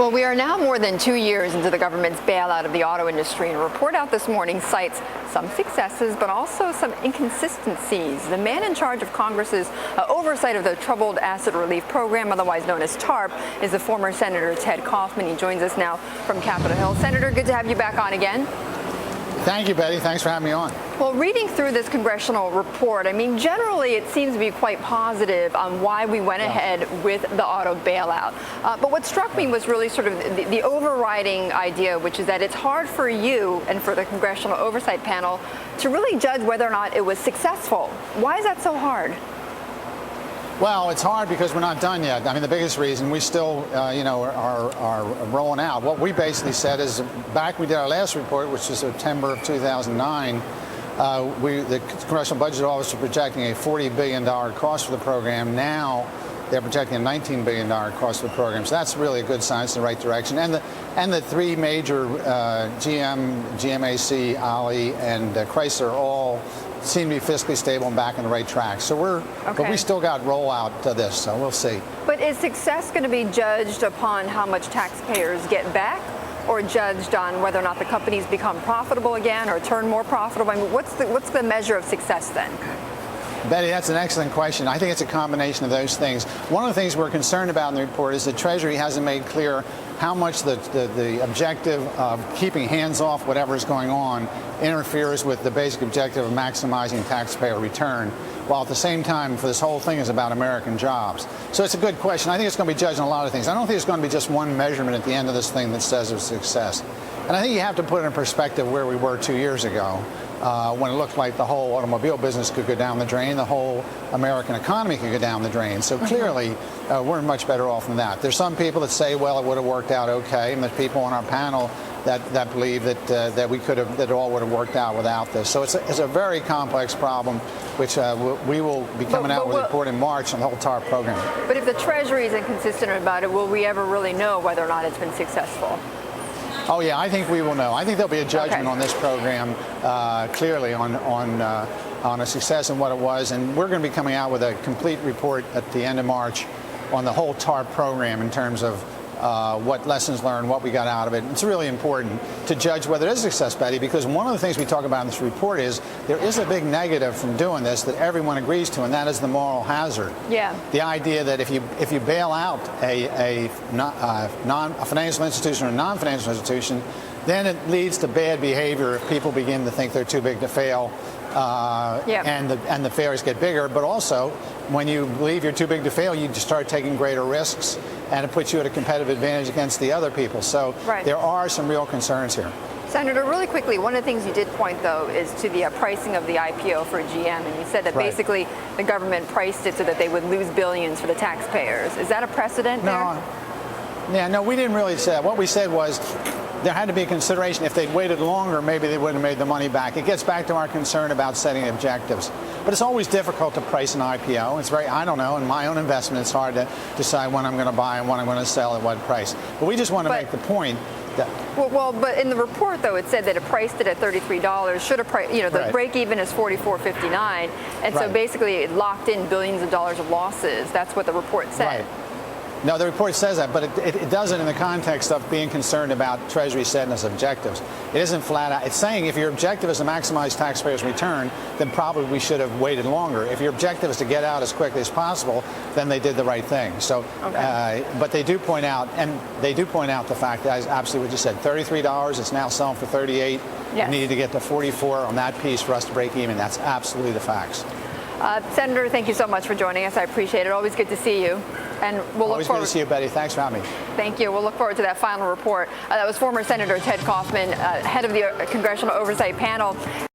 Well, we are now more than 2 years into the government's bailout of the auto industry, and a report out this morning cites some successes but also some inconsistencies. The man in charge of Congress's oversight of the Troubled Asset Relief Program, otherwise known as TARP, is the former Senator Ted Kaufman. He joins us now from Capitol Hill. Senator, good to have you back on again. Thank you, Betty. Thanks for having me on. Well, reading through this congressional report, I mean, generally it seems to be quite positive on why we went ahead with the auto bailout. But what struck me was really sort of the overriding idea, which is that it's hard for you and for the Congressional Oversight Panel to really judge whether or not it was successful. Why is that so hard? Well, it's hard because we're not done yet. I mean, the biggest reason we still, are rolling out. What we basically said is, back we did our last report, which was September of 2009. The Congressional Budget Office was projecting a $40 billion cost for the program. Now they're projecting a $19 billion cost for the program. So that's really a good sign. It's in the right direction. And the three major GM, GMAC, Ali, and Chrysler all seem to be fiscally stable and back on the right track. So but we still got rollout to this, so we'll see. But is success going to be judged upon how much taxpayers get back, or judged on whether or not the companies become profitable again or turn more profitable? I mean, what's the measure of success then? Betty, that's an excellent question. I think it's a combination of those things. One of the things we're concerned about in the report is the Treasury hasn't made clear how much the objective of keeping hands off whatever is going on interferes with the basic objective of maximizing taxpayer return, while at the same time, for this whole thing is about American jobs. So it's a good question. I think it's going to be judged on a lot of things. I don't think it's going to be just one measurement at the end of this thing that says it's a success. And I think you have to put it in perspective where we were 2 years ago, when it looked like the whole automobile business could go down the drain, the whole American economy could go down the drain. So clearly, we're much better off than that. There's some people that say, well, it would have worked out okay, and there's people on our panel that believe that that it all would have worked out without this. So it's a very complex problem, which we will be coming out with a report in March on the whole TARP program. But if the Treasury is inconsistent about it, will we ever really know whether or not it's been successful? Oh yeah, I think we will know. I think there'll be a judgment on this program, clearly on a success and what it was, and we're going to be coming out with a complete report at the end of March on the whole TARP program in terms of what lessons learned, what we got out of it. It's really important to judge whether it is a success, Betty, because one of the things we talk about in this report is there is a big negative from doing this that everyone agrees to, and that is the moral hazard. Yeah. The idea that if you bail out a financial institution or a non-financial institution, then it leads to bad behavior if people begin to think they're too big to fail. And the failures get bigger, but also when you believe you're too big to fail, you just start taking greater risks, and it puts you at a competitive advantage against the other people. So there are some real concerns here. Senator, really quickly, one of the things you did point, though, is to the pricing of the IPO for GM, and you said that basically the government priced it so that they would lose billions for the taxpayers. Is that a precedent there? Yeah, no, we didn't really say that. What we said was there had to be a consideration. If they'd waited longer, maybe they wouldn't have made the money back. It gets back to our concern about setting objectives. But it's always difficult to price an IPO. It's I don't know, in my own investment, it's hard to decide when I'm going to buy and when I'm going to sell at what price. But we just want to make the point that... Well, but in the report, though, it said that it priced it at $33. Should have the break even is $44.59. And so basically it locked in billions of dollars of losses. That's what the report said. No, the report says that, but it does it in the context of being concerned about Treasury setting its objectives. It isn't flat out. It's saying if your objective is to maximize taxpayers' return, then probably we should have waited longer. If your objective is to get out as quickly as possible, then they did the right thing. So, but they do point out, the fact that, absolutely what you said, $33, it's now selling for $38. Yes. We needed to get to $44 on that piece for us to break even. That's absolutely the facts. Senator, thank you so much for joining us. I appreciate it. Always good to see you. And we'll Always good to see you, Betty. Thanks for having me. Thank you. We'll look forward to that final report. That was former Senator Ted Kaufman, head of the Congressional Oversight Panel.